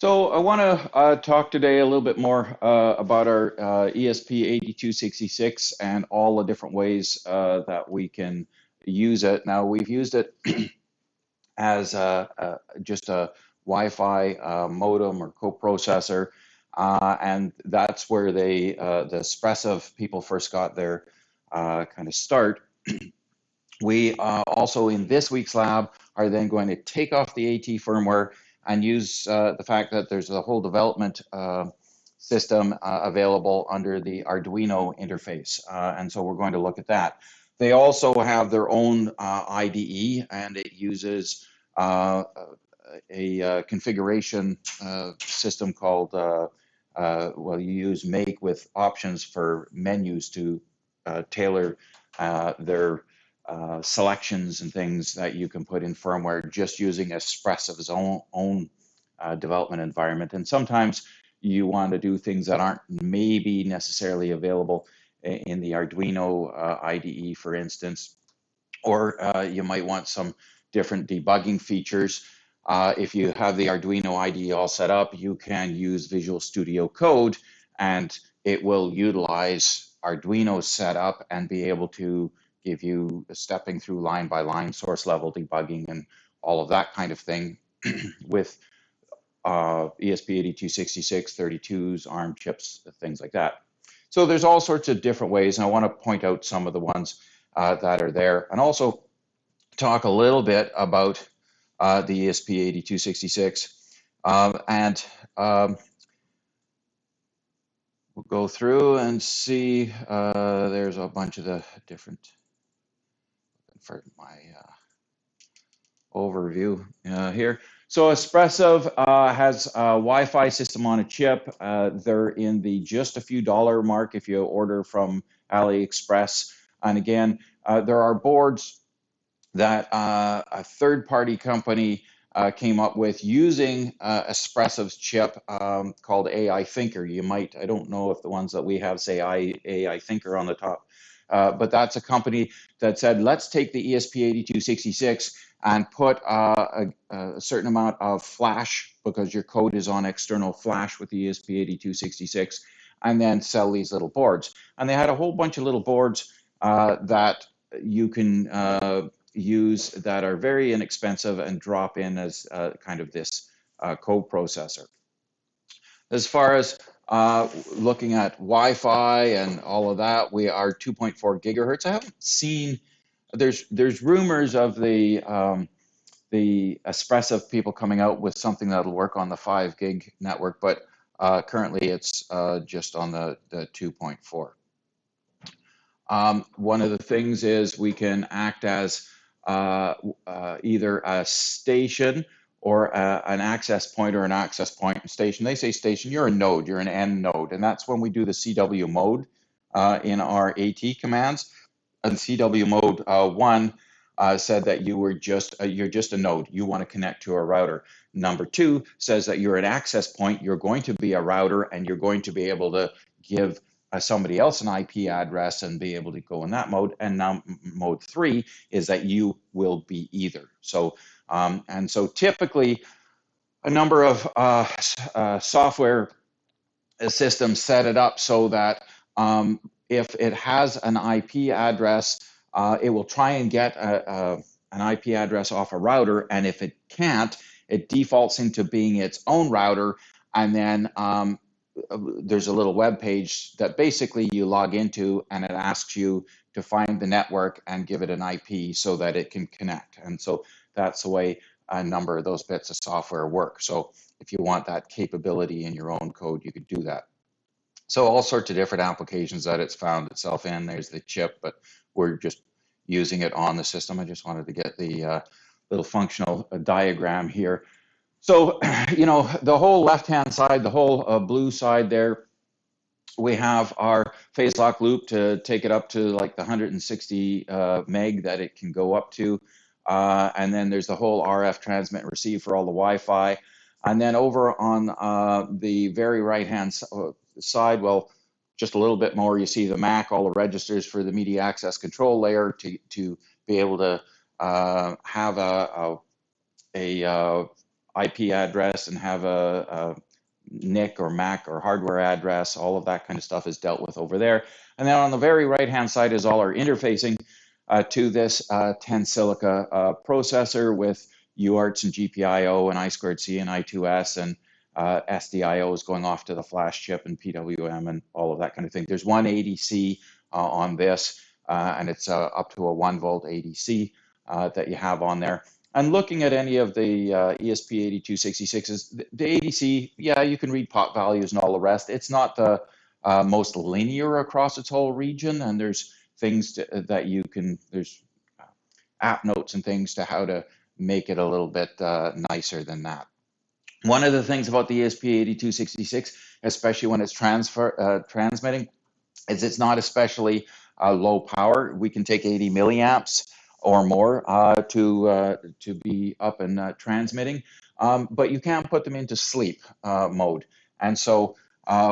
So I want to talk today a little bit more about our ESP8266 and all the different ways that we can use it. Now we've used it as just a Wi-Fi modem or coprocessor, and that's where the Espressif people first got their kind of start. We also, in this week's lab, are then going to take off the AT firmware and use the fact that there's a whole development system available under the Arduino interface. And so we're going to look at that. They also have their own IDE, and it uses a configuration system called, well, you use Make with options for menus to tailor their selections and things that you can put in firmware just using Espressif's own development environment. And sometimes you want to do things that aren't maybe necessarily available in the Arduino IDE, for instance, or you might want some different debugging features. If you have the Arduino IDE all set up, you can use Visual Studio Code and it will utilize Arduino's setup and be able to give you stepping through line by line source level debugging and all of that kind of thing with ESP8266, 32s, ARM chips, things like that. So there's all sorts of different ways, and I want to point out some of the ones that are there, and also talk a little bit about the ESP8266. And we'll go through and see, there's a bunch of the different, for my overview here. So Espressif has a Wi-Fi system on a chip. They're in the just a few dollar mark if you order from AliExpress. And again, there are boards that a third-party company came up with using Espressif's chip called AI Thinker. You might, I don't know if the ones that we have say AI Thinker on the top, but that's a company that said, let's take the ESP8266 and put a certain amount of flash, because your code is on external flash with the ESP8266, and then sell these little boards. And they had a whole bunch of little boards that you can use that are very inexpensive and drop in as kind of this code processor. As far as looking at Wi-Fi and all of that, we are 2.4 gigahertz. I haven't seen, there's rumors of the Espressif people coming out with something that'll work on the 5 gig network, but currently it's just on the 2.4. One of the things is we can act as either a station or an access point or an access point station. They say station, you're a node, you're an end node. And that's when we do the CW mode in our AT commands. And CW mode 1 said that you're just a node. You want to connect to a router. Number 2 says that you're an access point. You're going to be a router and you're going to be able to give somebody else an IP address and be able to go in that mode. And now mode 3 is that you will be either. So and so typically a number of software systems set it up so that if it has an IP address, it will try and get an IP address off a router, and if it can't, it defaults into being its own router, and then there's a little web page that basically you log into, and it asks you to find the network and give it an IP so that it can connect. And so that's the way a number of those bits of software work. So if you want that capability in your own code, you could do that. So all sorts of different applications that it's found itself in. There's the chip, but we're just using it on the system. I just wanted to get the little functional diagram here. So, you know, the whole left-hand side, the whole blue side there, we have our phase lock loop to take it up to like the 160 meg that it can go up to. And then there's the whole RF transmit and receive for all the Wi-Fi. And then over on the very right-hand side, well, just a little bit more, you see the MAC, all the registers for the media access control layer to be able to have a IP address and have a NIC or MAC or hardware address. All of that kind of stuff is dealt with over there. And then on the very right-hand side is all our interfacing to this Tensilica processor with UARTs and GPIO and I2C and I2S and SDIOs going off to the flash chip and PWM and all of that kind of thing. There's one ADC on this, and it's up to a 1 volt ADC that you have on there. And looking at any of the ESP8266s, the ADC, yeah, you can read pot values and all the rest. It's not the most linear across its whole region, and there's things that you can, there's app notes and things to how to make it a little bit nicer than that. One of the things about the ESP8266, especially when it's transmitting, is it's not especially low power. We can take 80 milliamps or more to be up and transmitting, but you can't put them into sleep mode. And so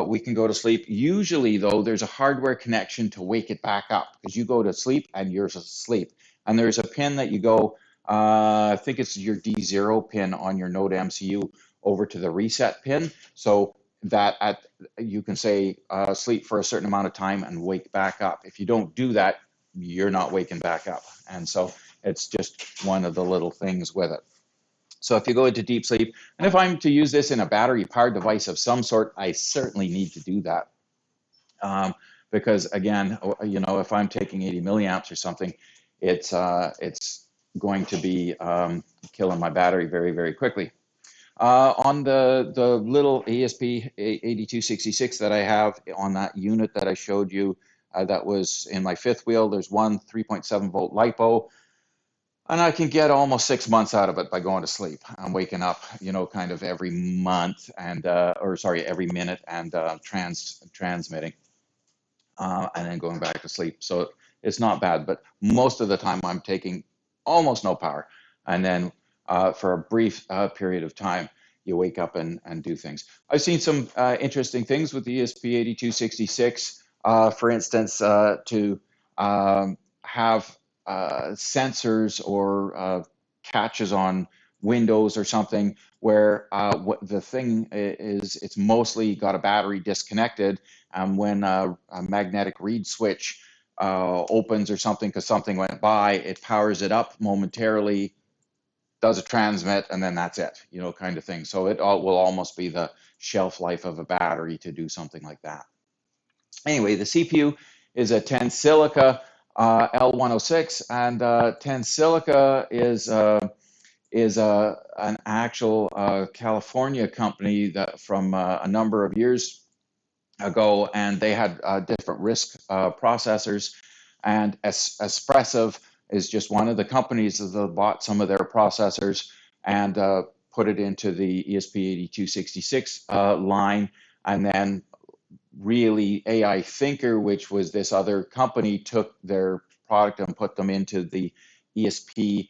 we can go to sleep. Usually, though, there's a hardware connection to wake it back up because you go to sleep and you're asleep. And there's a pin that you go, I think it's your D0 pin on your Node MCU over to the reset pin. So that you can say sleep for a certain amount of time and wake back up. If you don't do that, you're not waking back up. And so it's just one of the little things with it. So if you go into deep sleep, and if I'm to use this in a battery powered device of some sort, I certainly need to do that. Because again, you know, if I'm taking 80 milliamps or something, it's going to be killing my battery very, very quickly. On the little ESP8266 that I have on that unit that I showed you, that was in my fifth wheel, there's one 3.7 volt LiPo, and I can get almost 6 months out of it by going to sleep. I'm waking up, you know, kind of every month and, or sorry, every minute and transmitting and then going back to sleep. So it's not bad, but most of the time I'm taking almost no power. And then for a brief period of time, you wake up and do things. I've seen some interesting things with the ESP8266. For instance, to have sensors or catches on windows or something where what the thing is, it's mostly got a battery disconnected, and when a magnetic reed switch opens or something because something went by, it powers it up momentarily, does a transmit, and then that's it, you know, kind of thing. So it will almost be the shelf life of a battery to do something like that. Anyway, the CPU is a Tensilica L106, and Tensilica is an actual California company that from a number of years ago, and they had different RISC processors, and Espressive is just one of the companies that bought some of their processors and put it into the ESP8266 line, and then really AI Thinker, which was this other company, took their product and put them into the ESP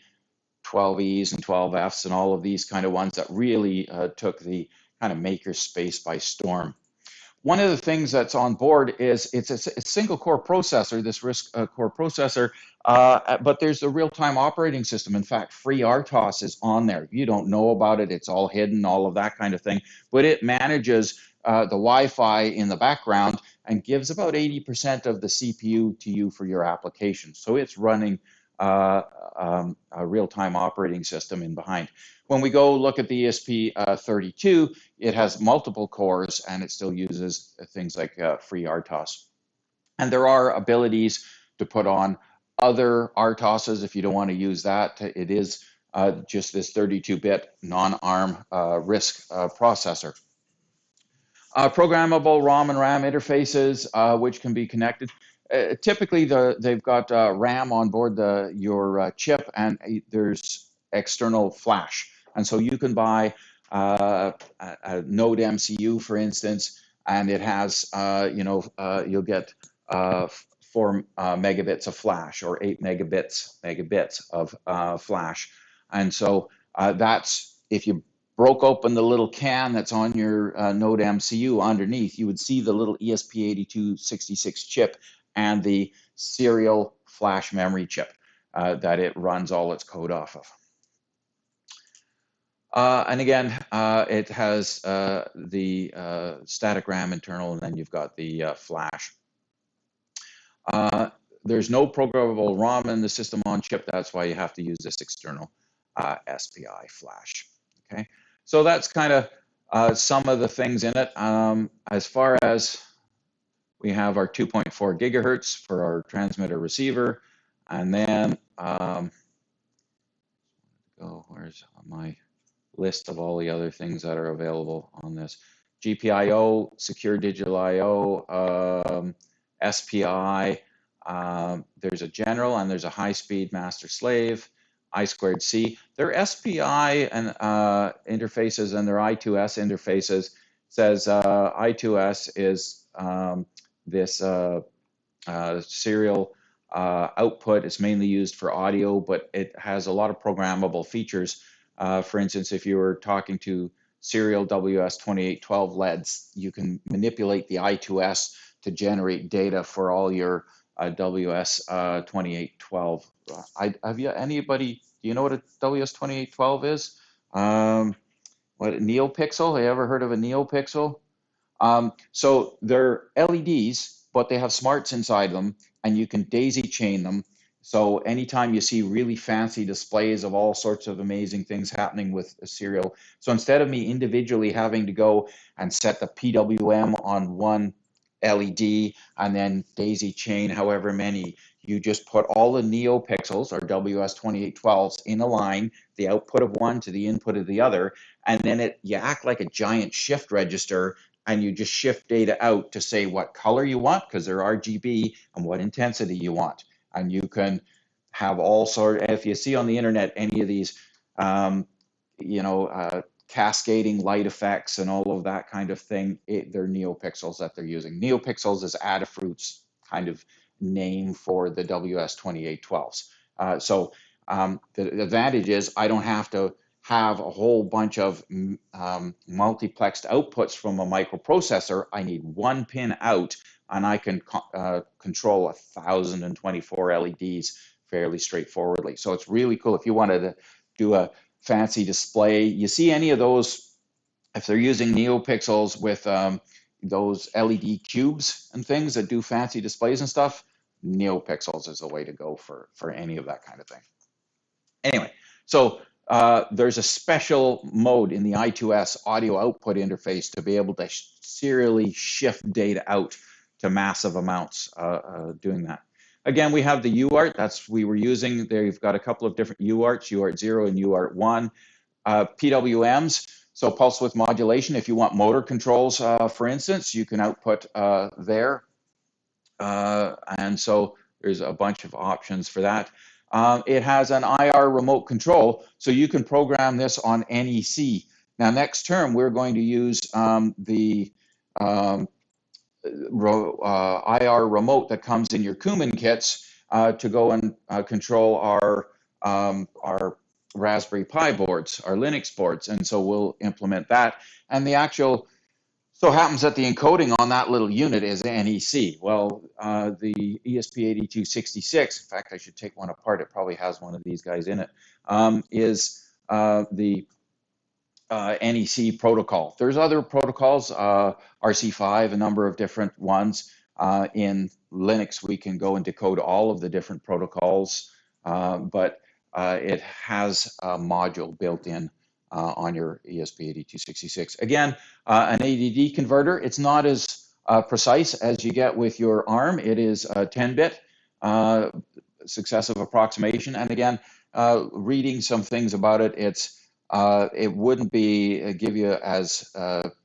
12Es and 12Fs and all of these kind of ones that really took the kind of maker space by storm. One of the things that's on board is it's a single core processor, this RISC core processor, but there's the real-time operating system. In fact, FreeRTOS is on there. You don't know about it. It's all hidden, all of that kind of thing. But it manages the Wi-Fi in the background and gives about 80% of the CPU to you for your application. So it's running a real-time operating system in behind. When we go look at the ESP32, it has multiple cores and it still uses things like FreeRTOS. And there are abilities to put on other RTOSes if you don't want to use that. It is just this 32-bit non-ARM RISC processor. Programmable ROM and RAM interfaces, which can be connected. Typically, they've got RAM on board your chip, and there's external flash. And so you can buy a Node MCU, for instance, and it has, you'll get 4 megabits of flash or 8 megabits of flash. And so that's, if you broke open the little can that's on your Node MCU underneath, you would see the little ESP8266 chip and the serial flash memory chip that it runs all its code off of. And again, it has the static RAM internal, and then you've got the flash. Uh, there's no programmable ROM in the system on chip. That's why you have to use this external SPI flash. Okay, so that's kind of some of the things in it. As far as we have our 2.4 gigahertz for our transmitter receiver, and then where's my list of all the other things that are available on this? GPIO, Secure Digital I/O, SPI. There's a general and there's a high-speed master slave, I2C. Their SPI and interfaces and their I2S interfaces says I2S is this serial output. It's mainly used for audio, but it has a lot of programmable features. For instance, if you were talking to serial WS2812 LEDs, you can manipulate the I2S to generate data for all your WS2812. Have you anybody? Do you know what a WS2812 is? What NeoPixel? Have you ever heard of a NeoPixel? So they're LEDs, but they have smarts inside them, and you can daisy chain them. So anytime you see really fancy displays of all sorts of amazing things happening with a serial, so instead of me individually having to go and set the PWM on one LED and then daisy chain however many, you just put all the NeoPixels or WS2812s in a line, the output of one to the input of the other, and then you act like a giant shift register, and you just shift data out to say what color you want because they're RGB and what intensity you want. And you can have all sort. If you see on the internet any of these, cascading light effects and all of that kind of thing, they're NeoPixels that they're using. NeoPixels is Adafruit's kind of name for the WS2812s. The advantage is I don't have to have a whole bunch of multiplexed outputs from a microprocessor. I need one pin out, and I can control 1,024 LEDs fairly straightforwardly. So it's really cool if you wanted to do a fancy display. You see any of those, if they're using NeoPixels with those LED cubes and things that do fancy displays and stuff, NeoPixels is the way to go for any of that kind of thing. Anyway, so there's a special mode in the I2S audio output interface to be able to serially shift data out to massive amounts doing that. Again, we have the UART we were using there. You've got a couple of different UARTs, UART 0 and UART 1. PWMs, so pulse width modulation. If you want motor controls, for instance, you can output there. And so there's a bunch of options for that. It has an IR remote control, so you can program this on NEC. Now, next term, we're going to use the IR remote that comes in your Kuman kits to go and control our Raspberry Pi boards, our Linux boards, and so we'll implement that. And the actual so it happens that the encoding on that little unit is NEC. Well, the ESP8266, in fact, I should take one apart. It probably has one of these guys in it. Is the NEC protocol. There's other protocols, RC5, a number of different ones. In Linux, we can go and decode all of the different protocols, but it has a module built in on your ESP8266. Again, an ADD converter. It's not as precise as you get with your ARM. It is a 10-bit successive approximation. And again, reading some things about it, it wouldn't give you as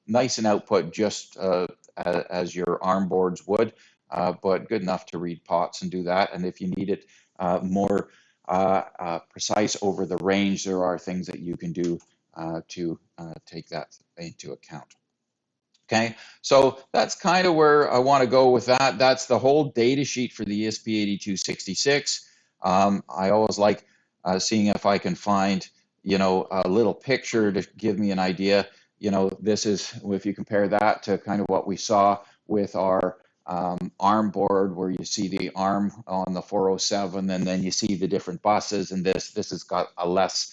nice an output just as your ARM boards would, but good enough to read POTS and do that. And if you need it more precise over the range, there are things that you can do to take that into account. Okay, so that's kind of where I want to go with that. That's the whole data sheet for the ESP8266. I always like seeing if I can find, a little picture to give me an idea. This is, if you compare that to kind of what we saw with our ARM board, where you see the ARM on the 407, and then you see the different buses, and this has got a less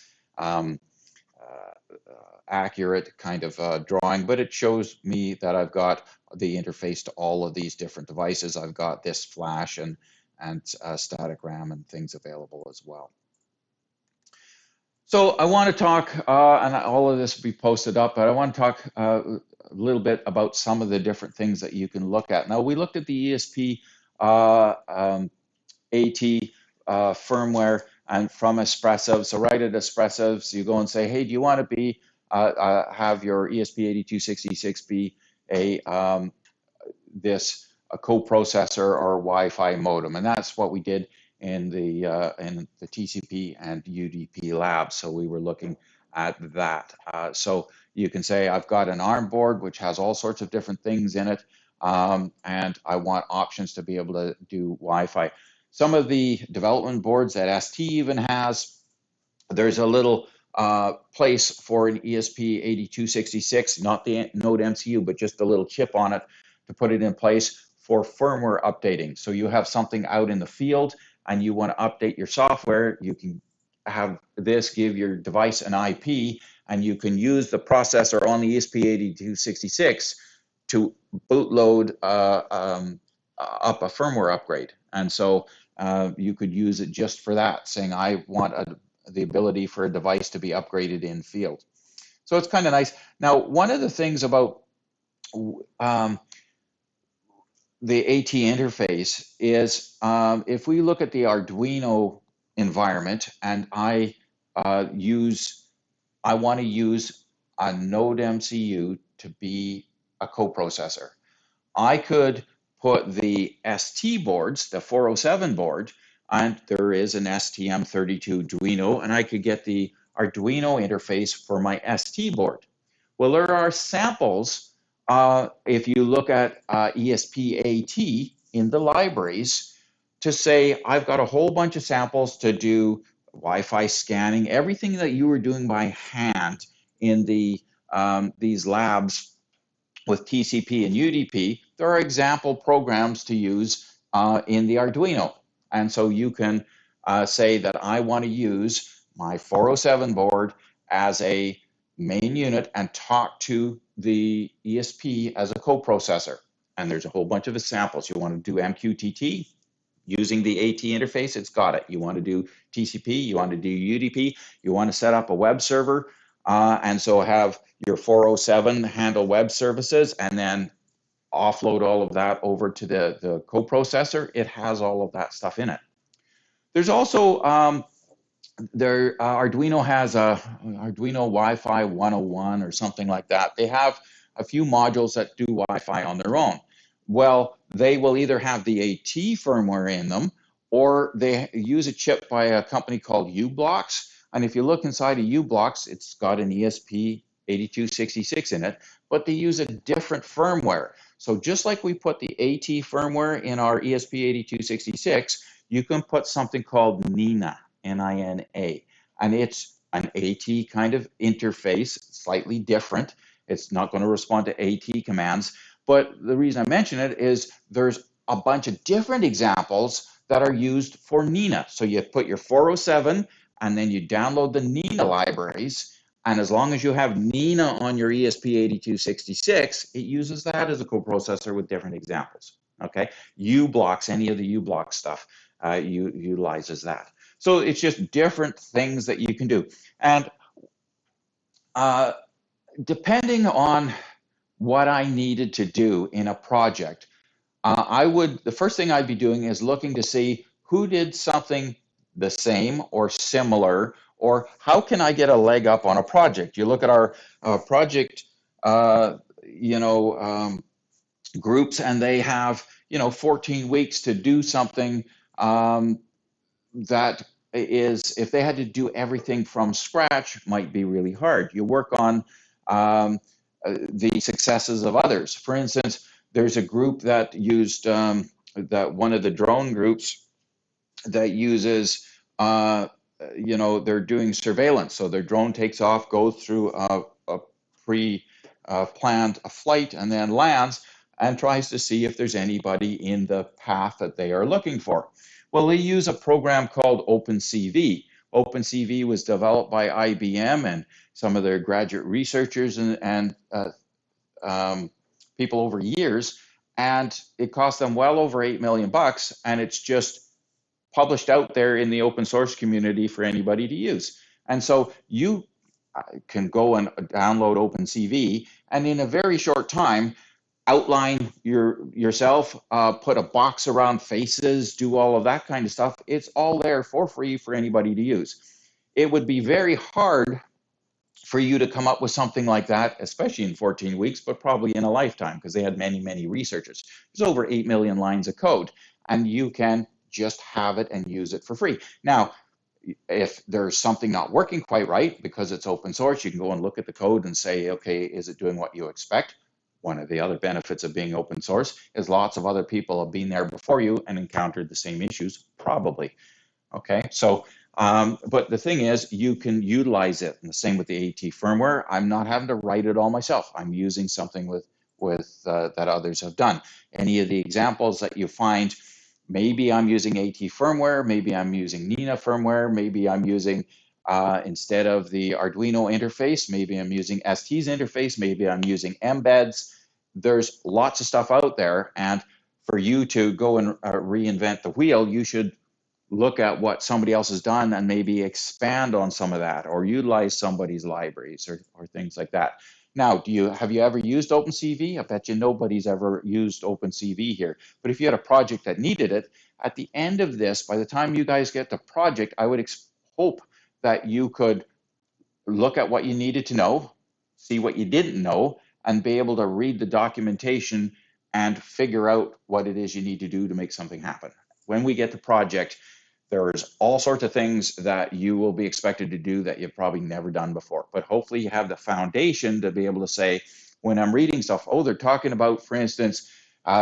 accurate kind of drawing, but it shows me that I've got the interface to all of these different devices. I've got this flash and static RAM and things available as well. So I want to talk, and all of this will be posted up, but I want to talk a little bit about some of the different things that you can look at. Now, we looked at the ESP AT firmware and from Espressivs. So right at Espressivs, you go and say, hey, do you want to be have your ESP8266 be a coprocessor or Wi-Fi modem? And that's what we did in the TCP and UDP lab. So we were looking at that. So you can say I've got an ARM board which has all sorts of different things in it, and I want options to be able to do Wi-Fi. Some of the development boards that ST even has, there's a little place for an ESP8266, not the Node MCU, but just a little chip on it to put it in place for firmware updating. So you have something out in the field and you want to update your software, you can have this give your device an IP, and you can use the processor on the ESP8266 to bootload up a firmware upgrade. And so you could use it just for that, saying I want the ability for a device to be upgraded in field. So it's kind of nice. Now, one of the things about the AT interface is if we look at the Arduino environment and I want to use a Node MCU to be a coprocessor. I could put the ST boards, the 407 board, and there is an STM32 Arduino, and I could get the Arduino interface for my ST board. Well, there are samples, if you look at ESP-AT in the libraries, to say I've got a whole bunch of samples to do Wi-Fi scanning, everything that you were doing by hand in these labs with TCP and UDP, there are example programs to use in the Arduino. And so you can say that I want to use my 407 board as a main unit and talk to the ESP as a coprocessor. And there's a whole bunch of examples. You want to do MQTT using the AT interface, it's got it. You want to do TCP, you want to do UDP, you want to set up a web server, and so have your 407 handle web services and then offload all of that over to the coprocessor. It has all of that stuff in it. There's also Arduino has a Arduino Wi-Fi 101 or something like that. They have a few modules that do Wi-Fi on their own. Well, they will either have the AT firmware in them, or they use a chip by a company called uBlocks. And if you look inside of uBlocks, it's got an ESP8266 in it, but they use a different firmware. So just like we put the AT firmware in our ESP8266, you can put something called NINA, N-I-N-A, and it's an AT kind of interface, slightly different. It's not going to respond to AT commands, but the reason I mention it is there's a bunch of different examples that are used for NINA. So you put your 407 and then you download the NINA libraries, and as long as you have NINA on your ESP8266, it uses that as a coprocessor with different examples. Okay, uBlocks, any of the uBlock stuff utilizes that. So it's just different things that you can do. And depending on what I needed to do in a project, the first thing I'd be doing is looking to see who did something the same or similar, or how can I get a leg up on a project? You look at our project, groups, and they have 14 weeks to do something that is, if they had to do everything from scratch, might be really hard. You work on the successes of others. For instance, there's a group that used that one of the drone groups that uses they're doing surveillance. So their drone takes off, goes through a pre-planned flight, and then lands and tries to see if there's anybody in the path that they are looking for. Well, they use a program called OpenCV. OpenCV was developed by IBM, and some of their graduate researchers and people over years, and it cost them well over $8 million, and it's just published out there in the open source community for anybody to use. And so you can go and download OpenCV, and in a very short time, outline yourself, put a box around faces, do all of that kind of stuff. It's all there for free for anybody to use. It would be very hard for you to come up with something like that, especially in 14 weeks, but probably in a lifetime, because they had many, many researchers. There's over 8 million lines of code, and you can just have it and use it for free. Now, if there's something not working quite right, because it's open source, you can go and look at the code and say, okay, is it doing what you expect? One of the other benefits of being open source is lots of other people have been there before you and encountered the same issues, probably. Okay, so but the thing is, you can utilize it, and the same with the AT firmware. I'm not having to write it all myself. I'm using something with that others have done. Any of the examples that you find, maybe I'm using AT firmware, maybe I'm using Nina firmware, maybe I'm using instead of the Arduino interface, maybe I'm using ST's interface, maybe I'm using embeds. There's lots of stuff out there, and for you to go and reinvent the wheel, you should look at what somebody else has done and maybe expand on some of that, or utilize somebody's libraries or things like that. Now, have you ever used OpenCV? I bet you nobody's ever used OpenCV here. But if you had a project that needed it, at the end of this, by the time you guys get the project, I would hope that you could look at what you needed to know, see what you didn't know, and be able to read the documentation and figure out what it is you need to do to make something happen. When we get the project, there's all sorts of things that you will be expected to do that you've probably never done before. But hopefully you have the foundation to be able to say, when I'm reading stuff, oh, they're talking about, for instance,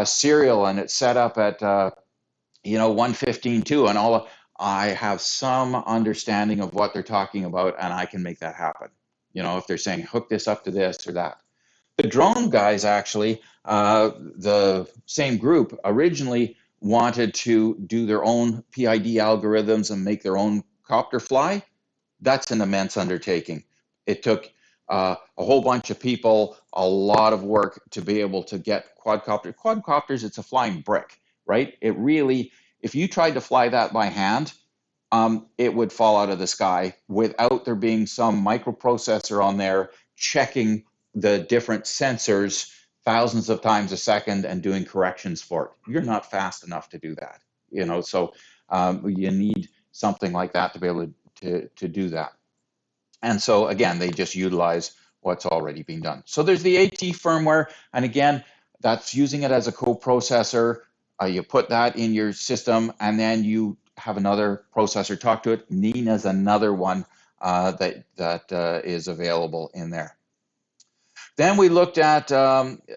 serial, and it's set up at 115.2 and all of, I have some understanding of what they're talking about, and I can make that happen. If they're saying hook this up to this or that. The drone guys actually, the same group, originally wanted to do their own PID algorithms and make their own copter fly. That's an immense undertaking. It took a whole bunch of people, a lot of work to be able to get quadcopter. Quadcopters, it's a flying brick, right? It really, if you tried to fly that by hand, it would fall out of the sky without there being some microprocessor on there checking the different sensors thousands of times a second and doing corrections for it. You're not fast enough to do that, so you need something like that to be able to do that. And so again, they just utilize what's already been done. So there's the AT firmware, and again, that's using it as a coprocessor. You put that in your system, and then you have another processor talk to it. Nina is another one that is available in there. Then we looked at,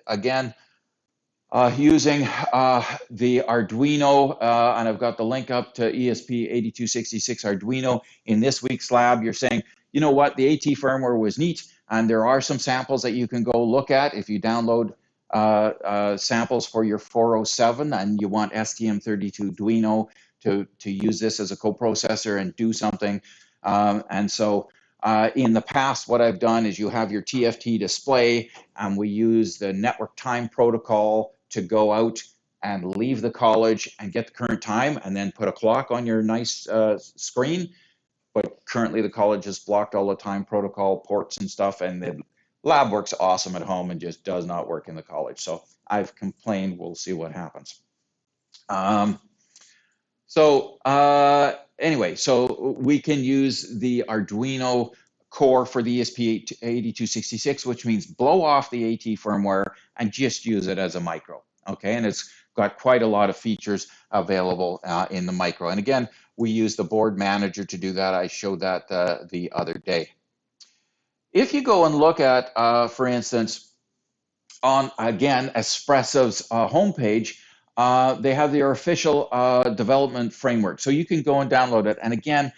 again, using the Arduino, and I've got the link up to ESP8266 Arduino. In this week's lab, you're saying, you know what, the AT firmware was neat, and there are some samples that you can go look at if you download samples for your 407 and you want STM32 Arduino to use this as a coprocessor and do something. And so in the past, what I've done is you have your TFT display, and we use the network time protocol to go out and leave the college and get the current time and then put a clock on your nice screen. But currently the college has blocked all the time protocol ports and stuff, and the lab works awesome at home and just does not work in the college. So I've complained, we'll see what happens. Anyway, so we can use the Arduino core for the ESP8266, which means blow off the AT firmware and just use it as a micro. Okay, and it's got quite a lot of features available in the micro. And again, we use the board manager to do that. I showed that the other day. If you go and look at, for instance, on, again, Espresso's homepage, they have their official development framework. So you can go and download it. And again,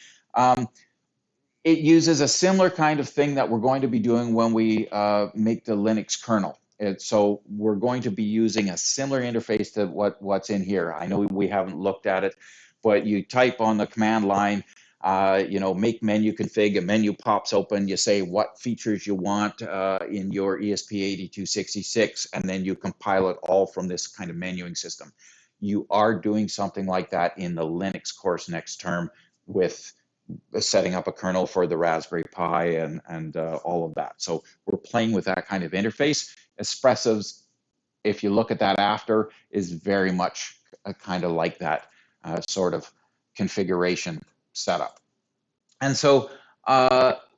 it uses a similar kind of thing that we're going to be doing when we make the Linux kernel. So we're going to be using a similar interface to what's in here. I know we haven't looked at it, but you type on the command line make menu config, a menu pops open, you say what features you want in your ESP8266, and then you compile it all from this kind of menuing system. You are doing something like that in the Linux course next term with setting up a kernel for the Raspberry Pi and all of that. So we're playing with that kind of interface. Espressiv's, if you look at that after, is very much kind of like that sort of configuration setup. And so ESP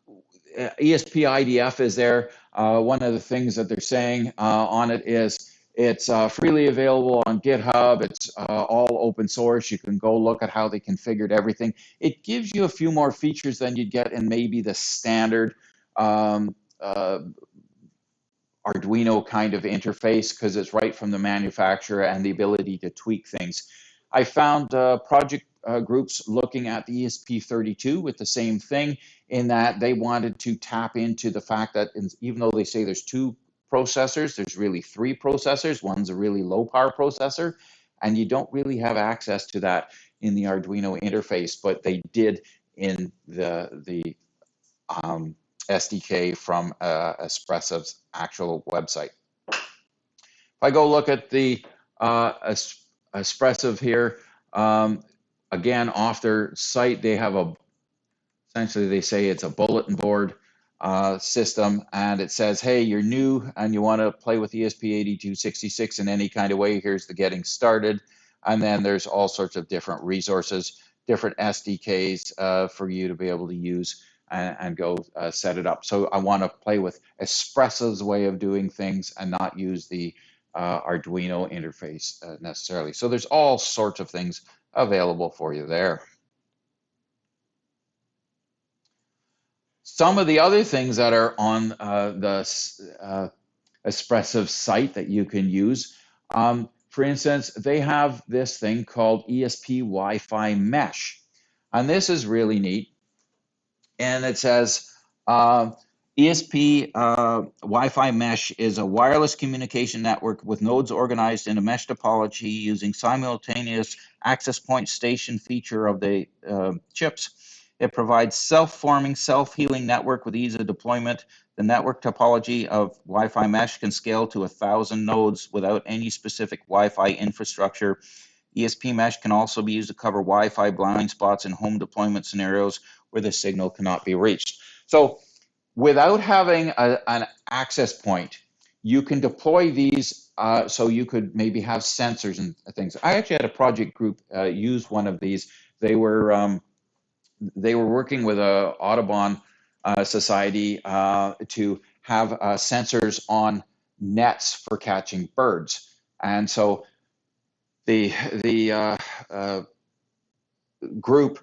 IDF is there. One of the things that they're saying on it is it's freely available on GitHub. It's all open source. You can go look at how they configured everything. It gives you a few more features than you'd get in maybe the standard Arduino kind of interface, because it's right from the manufacturer and the ability to tweak things. I found project groups looking at the ESP32 with the same thing, in that they wanted to tap into the fact that even though they say there's 2 processors, there's really 3 processors. One's a really low power processor, and you don't really have access to that in the Arduino interface, but they did in the SDK from Espressiv's actual website. If I go look at the Espressiv here, again, off their site, they have essentially they say it's a bulletin board system, and it says, hey, you're new and you want to play with ESP8266 in any kind of way, here's the getting started. And then there's all sorts of different resources, different SDKs for you to be able to use and go set it up. So I want to play with Espressiv's way of doing things and not use the Arduino interface necessarily. So there's all sorts of things available for you there. Some of the other things that are on the Espressiv site that you can use, for instance, they have this thing called ESP Wi-Fi Mesh, and this is really neat. And it says ESP Wi-Fi Mesh is a wireless communication network with nodes organized in a mesh topology using simultaneous access point station feature of the chips. It provides self-forming, self-healing network with ease of deployment. The network topology of Wi-Fi Mesh can scale to 1,000 nodes without any specific Wi-Fi infrastructure. ESP Mesh can also be used to cover Wi-Fi blind spots in home deployment scenarios where the signal cannot be reached. So without having an access point, you can deploy these so you could maybe have sensors and things. I actually had a project group use one of these. They were working with a Audubon society to have sensors on nets for catching birds. And so the group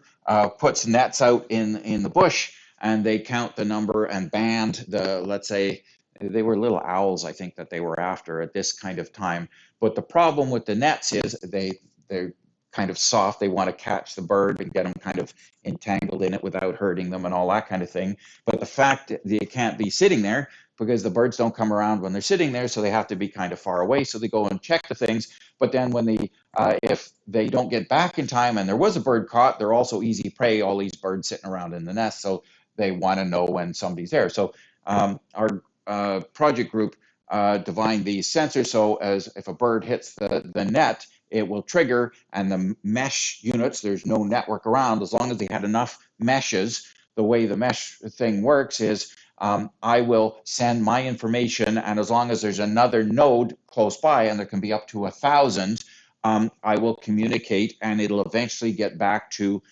puts nets out in the bush, and they count the number and band let's say they were little owls, I think, that they were after at this kind of time. But the problem with the nets is they're kind of soft. They want to catch the bird and get them kind of entangled in it without hurting them and all that kind of thing. But the fact that they can't be sitting there, because the birds don't come around when they're sitting there, so they have to be kind of far away. So they go and check the things. But then when if they don't get back in time and there was a bird caught, they're also easy prey, all these birds sitting around in the nest. So they want to know when somebody's there. So our project group defined these sensors so as if a bird hits the net, it will trigger, and the mesh units, there's no network around, as long as they had enough meshes. The way the mesh thing works is I will send my information, and as long as there's another node close by, and there can be up to 1,000, I will communicate, and it'll eventually get back to,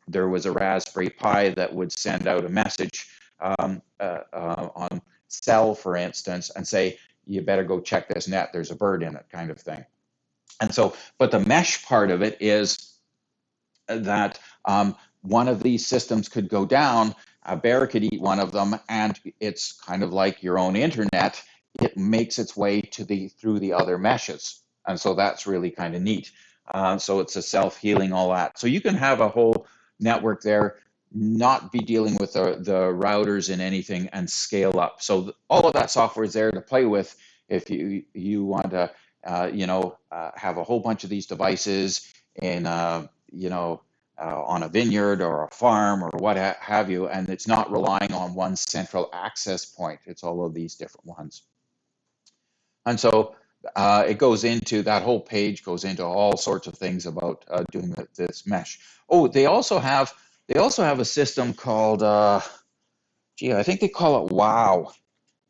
there was a Raspberry Pi that would send out a message on cell, for instance, and say, you better go check this net, there's a bird in it, kind of thing. And so, but the mesh part of it is that one of these systems could go down, a bear could eat one of them, and it's kind of like your own internet. It makes its way through the other meshes. And so that's really kind of neat. So it's a self-healing, all that. So you can have a whole network there, not be dealing with the routers and anything, and scale up. So all of that software is there to play with if you want to have a whole bunch of these devices in on a vineyard or a farm or what have you, and it's not relying on one central access point. It's all of these different ones. And so it goes into, that whole page goes into all sorts of things about doing this mesh. Oh, they also have a system called, I think they call it WOW.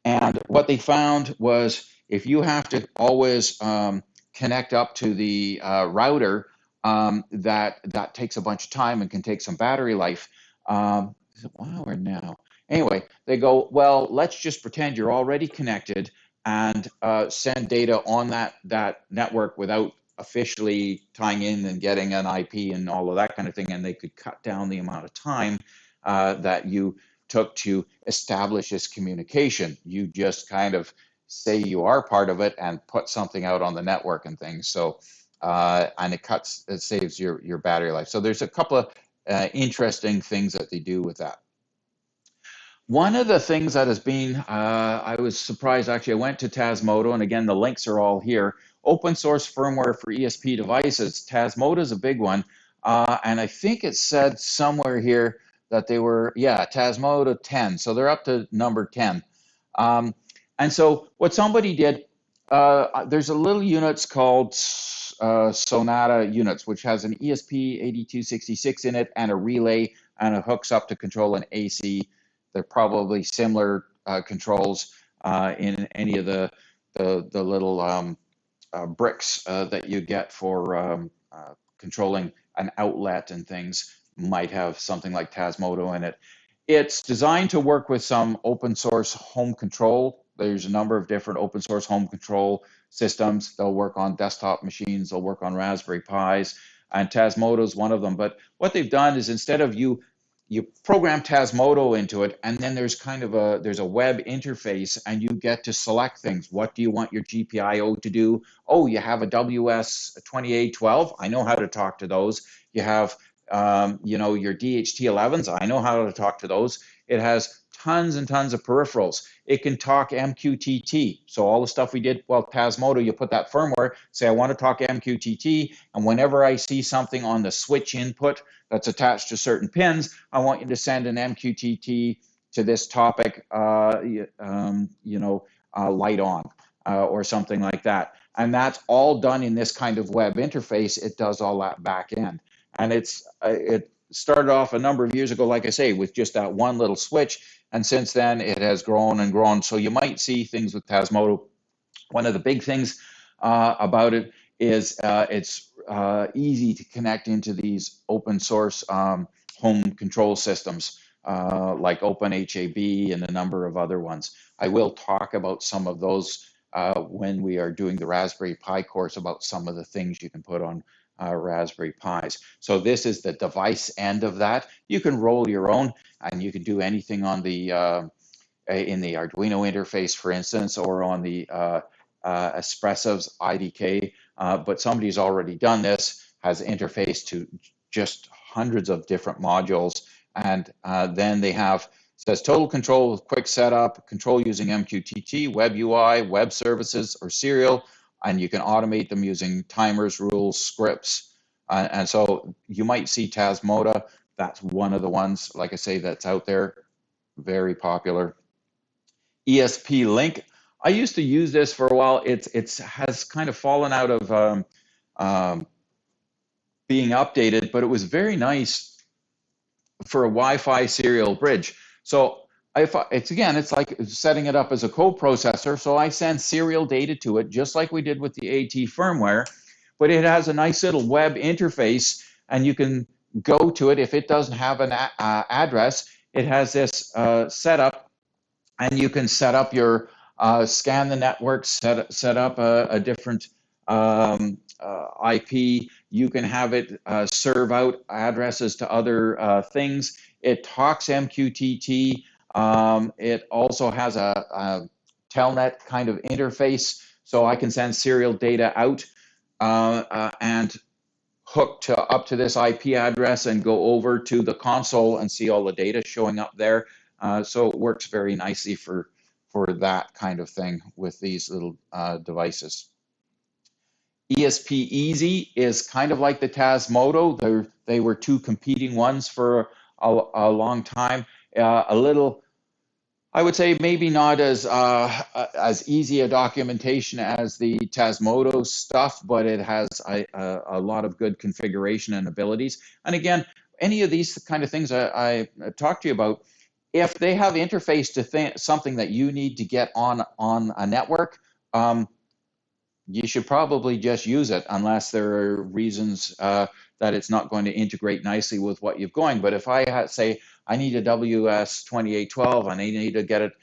And what they found was if you have to always connect up to the router, that takes a bunch of time and can take some battery life. Is it WOW or now? Anyway, they go, well, let's just pretend you're already connected and send data on that network without officially tying in and getting an IP and all of that kind of thing. And they could cut down the amount of time that you took to establish this communication. You just kind of say you are part of it and put something out on the network and things. So, and it saves your battery life. So there's a couple of interesting things that they do with that. One of the things that has been, I was surprised actually, I went to Tasmodo, and again, the links are all here. Open source firmware for ESP devices. Tasmodo is a big one. And I think it said somewhere here that they were, Tasmodo 10. So they're up to number 10. And so what somebody did, there's a little units called Sonata units, which has an ESP8266 in it and a relay, and it hooks up to control an AC. They're probably similar controls in any of the little bricks that you get for controlling an outlet and things. Might have something like Tasmodo in it. It's designed to work with some open source home control. There's a number of different open source home control systems. They'll work on desktop machines, they'll work on Raspberry Pis, and Tasmodo is one of them. But what they've done is instead of you program Tasmodo into it, and then there's a web interface, and you get to select things. What do you want your GPIO to do? Oh, you have a WS2812. I know how to talk to those. You have your DHT11s. I know how to talk to those. It has tons and tons of peripherals. It can talk MQTT. So all the stuff we did, well, Tasmodo, you put that firmware, say I want to talk MQTT, and whenever I see something on the switch input that's attached to certain pins, I want you to send an MQTT to this topic, light on, or something like that. And that's all done in this kind of web interface. It does all that back end. And it started off a number of years ago, like I say, with just that one little switch. And since then, it has grown and grown. So you might see things with Tasmodo. One of the big things about it is it's easy to connect into these open source home control systems like OpenHAB and a number of other ones. I will talk about some of those when we are doing the Raspberry Pi course about some of the things you can put on Raspberry Pis. So this is the device end of that. You can roll your own, and you can do anything on the in the Arduino interface, for instance, or on the Espressiv's IDK. But somebody's already done this, has interfaced to just hundreds of different modules, and then they have says total control with quick setup, control using MQTT, web UI, web services, or serial. And you can automate them using timers, rules, scripts. And so you might see Tasmodo. That's one of the ones, like I say, that's out there, very popular. ESP Link. I used to use this for a while. It has kind of fallen out of being updated, but it was very nice for a Wi-Fi serial bridge. So it's like setting it up as a coprocessor. So I send serial data to it, just like we did with the AT firmware, but it has a nice little web interface, and you can go to it if it doesn't have an address. It has this setup, and you can set up your scan the network, set up a different IP. You can have it serve out addresses to other things. It talks MQTT. It also has a telnet kind of interface, so I can send serial data out and hook up to this IP address and go over to the console and see all the data showing up there. So it works very nicely for that kind of thing with these little devices. ESP Easy is kind of like the Tasmodo. They were two competing ones for a long time. A little, I would say, maybe not as easy a documentation as the Tasmodo stuff, but it has a lot of good configuration and abilities. And again, any of these kind of things I talked to you about, if they have interface to something that you need to get on a network, you should probably just use it unless there are reasons that it's not going to integrate nicely with what you've going. But if I say I need a WS2812 and I need to get it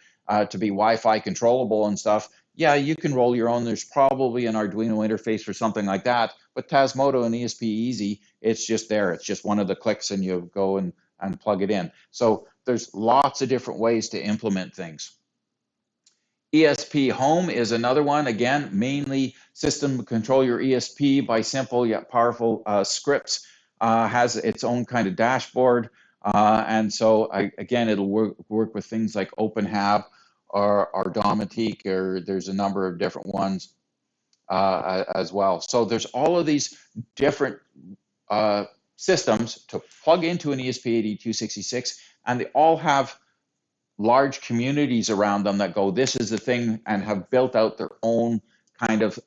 to be Wi-Fi controllable and stuff, yeah, you can roll your own. There's probably an Arduino interface for something like that. But Tasmodo and ESP Easy, it's just there. It's just one of the clicks and you go and plug it in. So there's lots of different ways to implement things. ESP Home is another one. Again, mainly system control your ESP by simple yet powerful scripts. Has its own kind of dashboard. And so, again, it'll work with things like OpenHAB or Domotique, or there's a number of different ones as well. So there's all of these different systems to plug into an ESP8266, and they all have large communities around them that go, this is the thing, and have built out their own kind of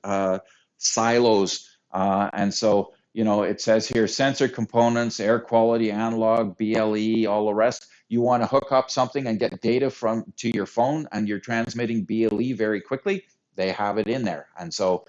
silos. And so, you know, it says here, sensor components, air quality, analog, BLE, all the rest. You want to hook up something and get data to your phone, and you're transmitting BLE very quickly, they have it in there. And so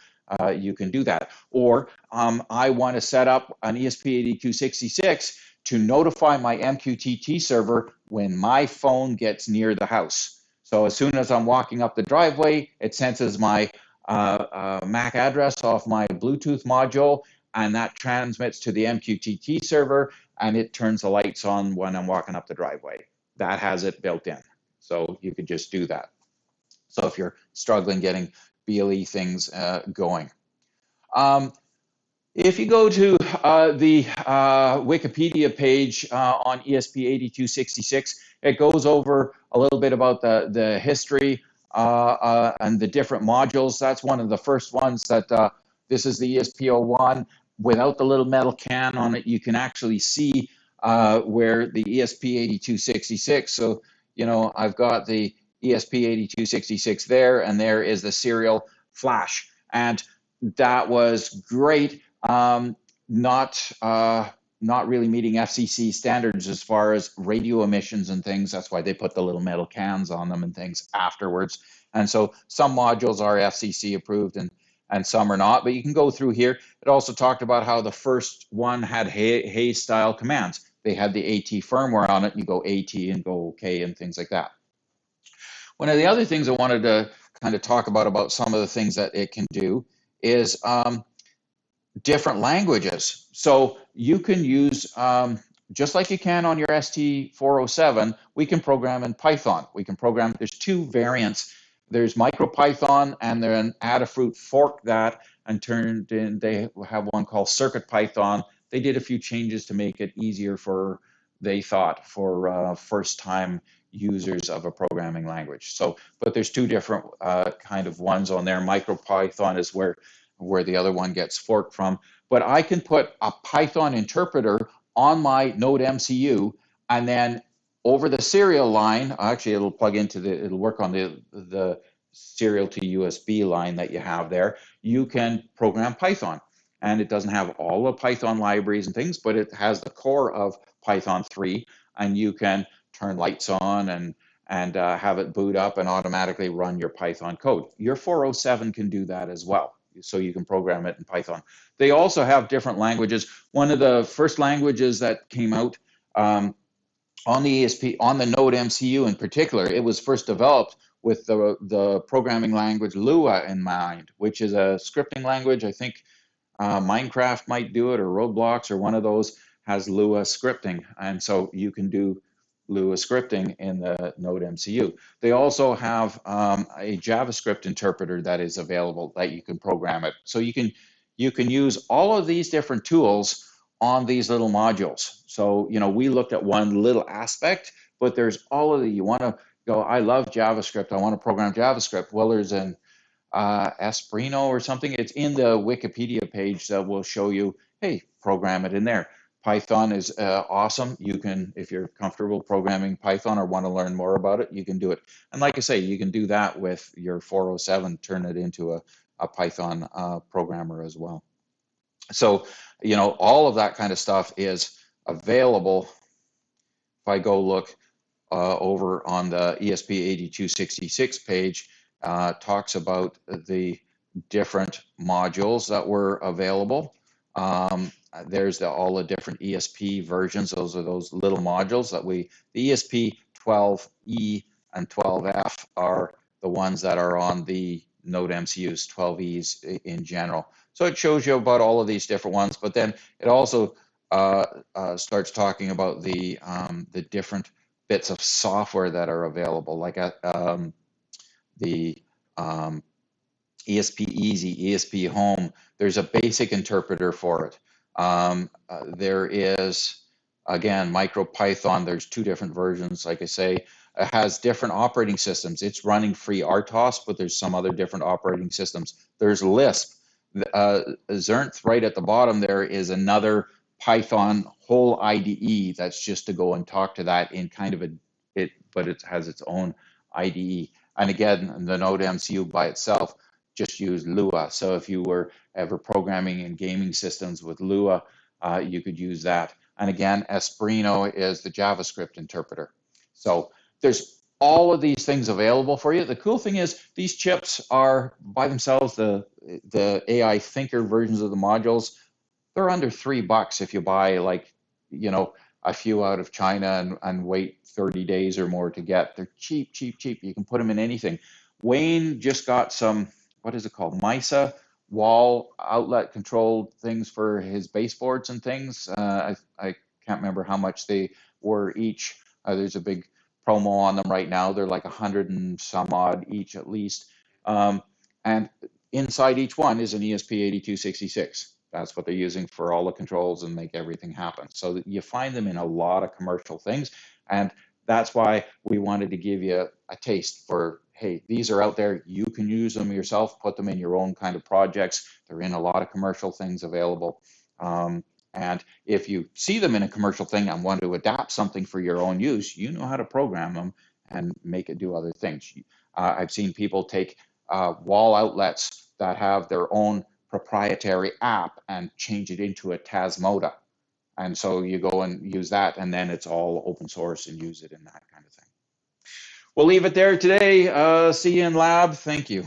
you can do that. Or I want to set up an ESP8266 to notify my MQTT server when my phone gets near the house. So as soon as I'm walking up the driveway, it senses my MAC address off my Bluetooth module, and that transmits to the MQTT server, and it turns the lights on when I'm walking up the driveway. That has it built in. So you could just do that. So if you're struggling getting BLE things going. If you go to the Wikipedia page on ESP8266, it goes over a little bit about the history and the different modules. That's one of the first ones that this is the ESP01. Without the little metal can on it, you can actually see where the ESP8266. So, you know, I've got the ESP8266 there, and there is the serial flash. And that was great. Not really meeting FCC standards as far as radio emissions and things. That's why they put the little metal cans on them and things afterwards. And so some modules are FCC approved and some are not, but you can go through here. It also talked about how the first one had Hayes style commands. They had the AT firmware on it, and you go AT and go OK and things like that. One of the other things I wanted to kind of talk about some of the things that it can do is different languages. So you can use, just like you can on your ST407, we can program in Python. We can program, there's two variants. There's MicroPython, and then Adafruit forked that and turned in, they have one called CircuitPython. They did a few changes to make it easier for, they thought, for first-time users of a programming language. So, but there's two different kind of ones on there. MicroPython is where the other one gets forked from. But I can put a Python interpreter on my Node MCU, and then over the serial line, actually it'll plug into it'll work on the serial to USB line that you have there. You can program Python, and it doesn't have all the Python libraries and things, but it has the core of Python 3, and you can turn lights on and have it boot up and automatically run your Python code. Your 407 can do that as well. So you can program it in Python. They also have different languages. One of the first languages that came out on the ESP, on the Node MCU in particular, it was first developed with the programming language Lua in mind, which is a scripting language. I think Minecraft might do it, or Roblox, or one of those has Lua scripting. And so you can do Lua scripting in the Node MCU. They also have a JavaScript interpreter that is available that you can program it. So you can use all of these different tools on these little modules. So, you know, we looked at one little aspect, but there's all of the, you want to go, I love JavaScript, I want to program JavaScript. Well, there's an Esprino or something. It's in the Wikipedia page that will show you, hey, program it in there. Python is awesome. You can, if you're comfortable programming Python or want to learn more about it, you can do it. And like I say, you can do that with your 407, turn it into a Python programmer as well. So, all of that kind of stuff is available. If I go look over on the ESP8266 page, talks about the different modules that were available. There's all the different ESP versions. Those are those little modules that the ESP 12E and 12F are the ones that are on the Node MCUs, 12Es in general. So it shows you about all of these different ones, but then it also starts talking about the different bits of software that are available, like the ESP Easy, ESP Home. There's a basic interpreter for it. There is, again, MicroPython. There's two different versions. Like I say, it has different operating systems. It's running free RTOS, but there's some other different operating systems. There's Lisp. Xernth right at the bottom there is another Python whole IDE that's just to go and talk to that in kind of but it has its own IDE. And again, the Node MCU by itself just use Lua. So if you were ever programming in gaming systems with Lua, you could use that. And again, Espruino is the JavaScript interpreter. So there's all of these things available for you. The cool thing is these chips are by themselves, the AI thinker versions of the modules, they're under $3 if you buy a few out of China and wait 30 days or more to get. They're cheap, cheap, cheap. You can put them in anything. Wayne just got some, what is it called? MISA wall outlet controlled things for his baseboards and things. I can't remember how much they were each. There's a big promo on them right now. They're like 100 and some odd each at least. And inside each one is an ESP8266. That's what they're using for all the controls and make everything happen. So you find them in a lot of commercial things. And that's why we wanted to give you a taste for, hey, these are out there. You can use them yourself, put them in your own kind of projects. They're in a lot of commercial things available. And if you see them in a commercial thing and want to adapt something for your own use, you know how to program them and make it do other things. I've seen people take wall outlets that have their own proprietary app and change it into a Tasmota. And so you go and use that, and then it's all open source and use it in that kind of thing. We'll leave it there today. See you in lab. Thank you.